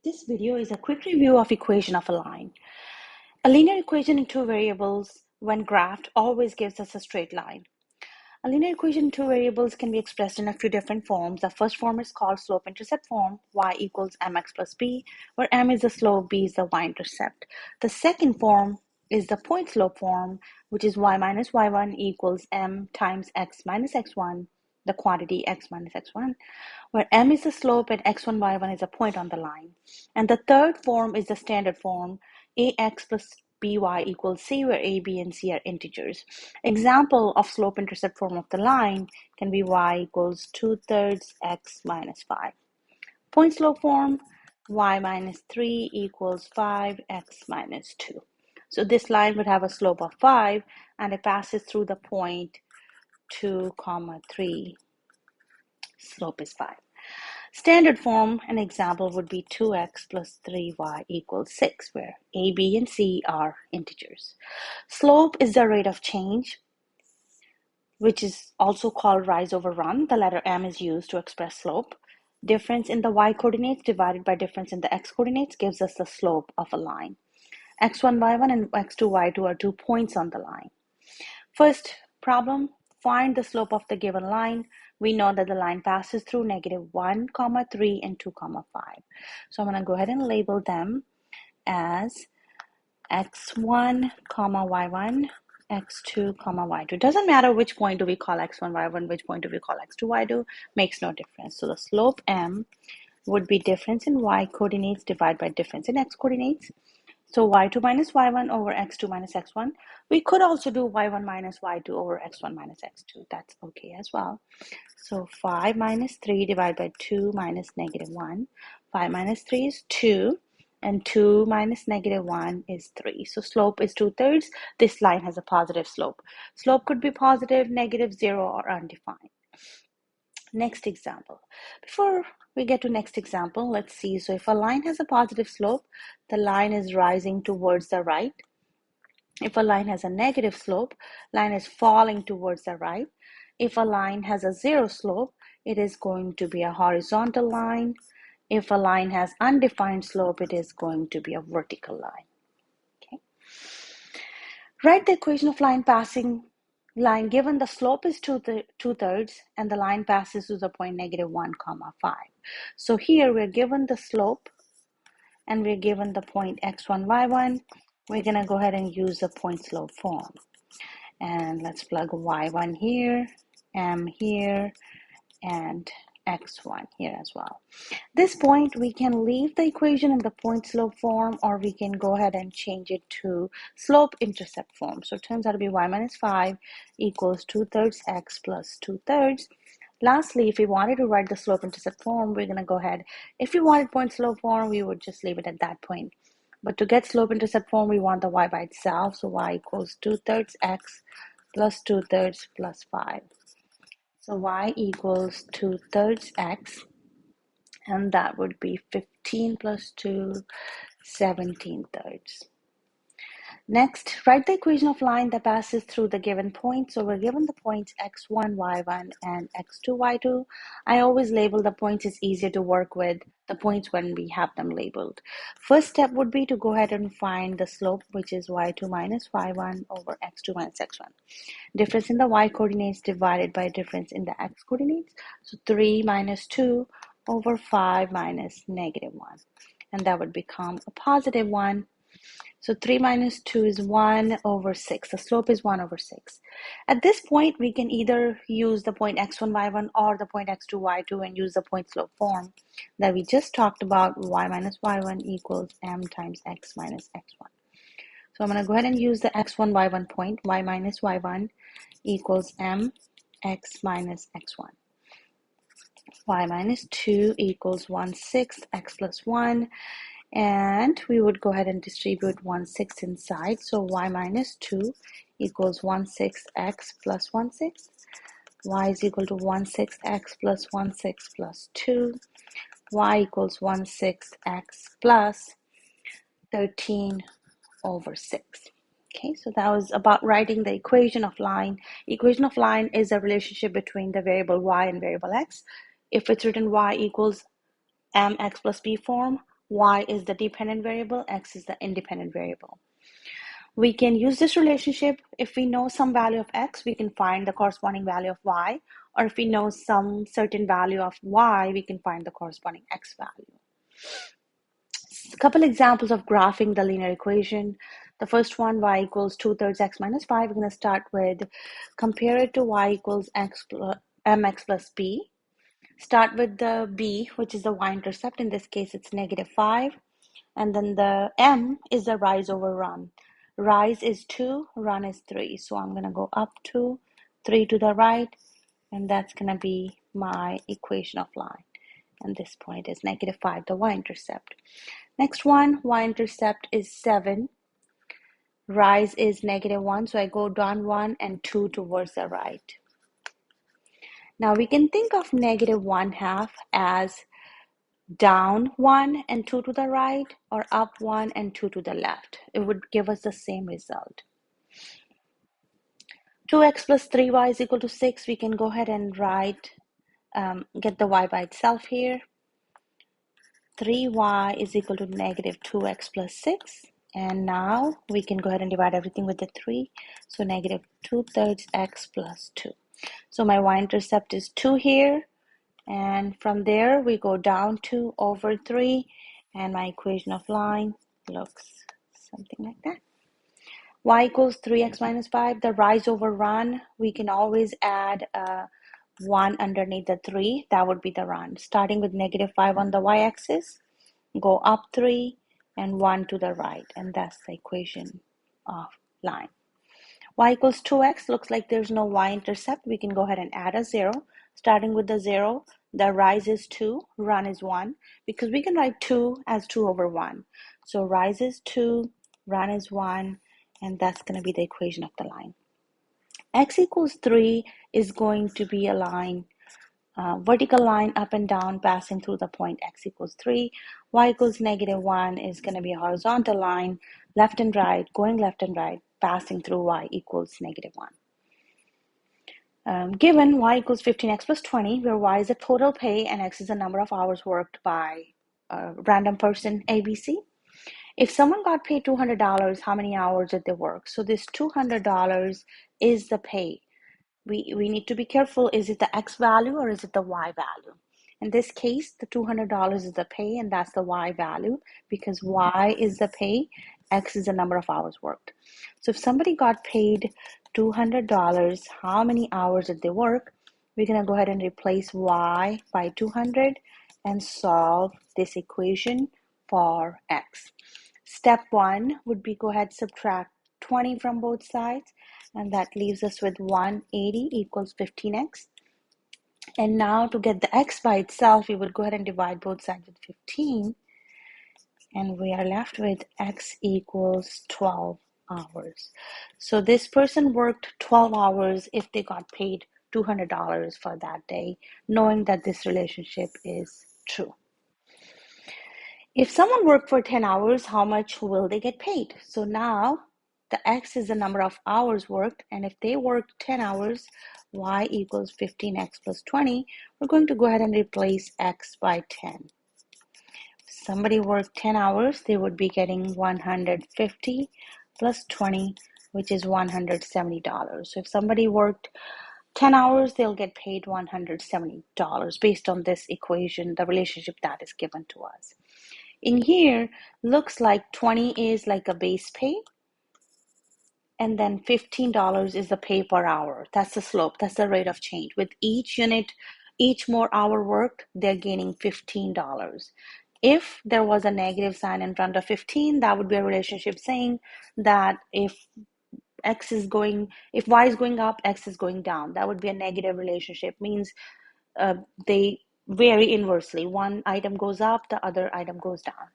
This video is a quick review of equation of a line. A linear equation in two variables, when graphed, always gives us a straight line. A linear equation in two variables can be expressed in a few different forms. The first form is called slope-intercept form, y equals mx plus b, where m is the slope, b is the y-intercept. The second form is the point-slope form, which is y minus y1 equals m times x minus x1, the quantity x minus x1, where m is the slope and x1, y1 is a point on the line. And the third form is the standard form, ax plus by equals c, where a, b, and c are integers. Example of slope-intercept form of the line can be y equals 2/3 x minus 5. Point-slope form, y minus 3 equals 5x minus 2. So this line would have a slope of 5 and it passes through the point 2, 3. Slope is 5. Standard form, an example would be 2x plus 3y equals 6, where a, b, and c are integers. Slope is the rate of change, which is also called rise over run. The letter m is used to express slope. Difference in the y coordinates divided by difference in the x coordinates gives us the slope of a line. x1, y1, and x2, y2 are 2 points on the line. First problem, find the slope of the given line. We know that the line passes through -1, 3, and 2, 5. So I'm going to go ahead and label them as x1, y1, x2, y2. It doesn't matter which point do we call x1, y1, which point do we call x2, y2, makes no difference. So the slope m would be difference in y coordinates divided by difference in x coordinates. So y2 minus y1 over x2 minus x1. We could also do y1 minus y2 over x1 minus x2. That's okay as well. So 5 minus 3 divided by 2 minus -1. 5 minus 3 is 2. And 2 minus -1 is 3. So slope is 2/3. This line has a positive slope. Slope could be positive, negative, 0, or undefined. Next example. Before we get to next example, let's see. So if a line has a positive slope, the line is rising towards the right. If a line has a negative slope, line is falling towards the right. If a line has a 0 slope, it is going to be a horizontal line. If a line has undefined slope, it is going to be a vertical line. Okay. Write the equation of line passing line given the slope is 2/3 and the line passes to the point -1, 5. So here we're given the slope and we're given the point x1, y1. We're going to go ahead and use the point slope form. And let's plug y1 here, m here, and x1 here as well. This point, we can leave the equation in the point slope form, or we can go ahead and change it to slope intercept form. So it turns out to be y minus 5 equals 2/3 x plus 2/3. Lastly, if we wanted to write the slope intercept form, we're going to go ahead. If we wanted point slope form, we would just leave it at that point. But to get slope intercept form, we want the y by itself. So y equals 2/3 x plus 2/3 plus 5. So y equals 2/3 x, and that would be 15 plus 2, 17/3. Next, write the equation of line that passes through the given point. So we're given the points x1, y1, and x2, y2. I always label the points. It's easier to work with the points when we have them labeled. First step would be to go ahead and find the slope, which is y2 minus y1 over x2 minus x1. Difference in the y coordinates divided by difference in the x coordinates. So 3 minus 2 over 5 minus -1. And that would become a positive 1. So 3 minus 2 is 1 over 6. The slope is 1 over 6. At this point, we can either use the point x1, y1 or the point x2, y2 and use the point slope form that we just talked about. Y minus y1 equals m times x minus x1. So I'm going to go ahead and use the x1, y1 point. Y minus y1 equals m x minus x1. Y minus 2 equals 1/6 x plus 1. And we would go ahead and distribute 1/6 inside. So y minus 2 equals 1/6 x plus 1/6. Y is equal to 1/6 x plus 1/6 plus 2. Y equals 1/6 x plus 13 over 6. Okay, so that was about writing the equation of line. Equation of line is a relationship between the variable y and variable x. If it's written y equals mx plus b form, Y is the dependent variable, X is the independent variable. We can use this relationship. If we know some value of X, we can find the corresponding value of Y, or if we know some certain value of Y, we can find the corresponding X value. A couple examples of graphing the linear equation. The first one, y equals 2/3 x minus 5. We're going to start with compare it to y equals mx plus b. Start with the b, which is the y-intercept. In this case, it's -5. And then the m is the rise over run. Rise is 2, run is 3. So I'm going to go up 2, 3 to the right, and that's going to be my equation of line. And this point is -5, the y-intercept. Next one, y-intercept is 7. Rise is -1, so I go down 1 and 2 towards the right. Now we can think of -1/2 as down 1 and 2 to the right, or up 1 and 2 to the left. It would give us the same result. 2x plus 3y is equal to 6. We can go ahead and get the y by itself here. 3y is equal to -2x plus 6. And now we can go ahead and divide everything with the 3. So -2/3 x plus 2. So my y-intercept is 2 here. And from there, we go down 2 over 3. And my equation of line looks something like that. Y equals 3x minus 5. The rise over run, we can always add 1 underneath the 3. That would be the run. Starting with -5 on the y-axis, go up 3 and 1 to the right, and that's the equation of line. Y equals 2x, looks like there's no y-intercept. We can go ahead and add a 0. Starting with the 0, the rise is 2, run is 1, because we can write 2 as 2 over 1. So rise is 2, run is 1, and that's going to be the equation of the line. X equals 3 is going to be a line, vertical line up and down passing through the point x equals 3. Y equals -1 is going to be a horizontal line, left and right, going left and right, passing through y equals -1. Given y equals 15x plus 20, where y is the total pay and x is the number of hours worked by a random person ABC. If someone got paid $200, how many hours did they work? So this $200 is the pay. We need to be careful. Is it the X value or is it the Y value? In this case, the $200 is the pay, and that's the Y value, because Y is the pay, X is the number of hours worked. So if somebody got paid $200, how many hours did they work? We're going to go ahead and replace Y by 200 and solve this equation for X. Step 1 would be go ahead, subtract 20 from both sides, and that leaves us with 180 equals 15x. And now to get the x by itself, we would go ahead and divide both sides with 15, and we are left with x equals 12 hours. So this person worked 12 hours if they got paid $200 for that day, knowing that this relationship is true. If someone worked for 10 hours, how much will they get paid? So now the x is the number of hours worked, and if they worked 10 hours, y equals 15x plus 20. We're going to go ahead and replace x by 10. If somebody worked 10 hours, they would be getting 150 plus 20, which is $170. So if somebody worked 10 hours, they'll get paid $170 based on this equation, the relationship that is given to us. In here, looks like 20 is like a base pay, and then $15 is the pay per hour. That's the slope, that's the rate of change. With each unit, each more hour worked, they're gaining $15. If there was a negative sign in front of 15, that would be a relationship saying that if y is going up, x is going down. That would be a negative relationship, means they vary inversely. One item goes up, the other item goes down.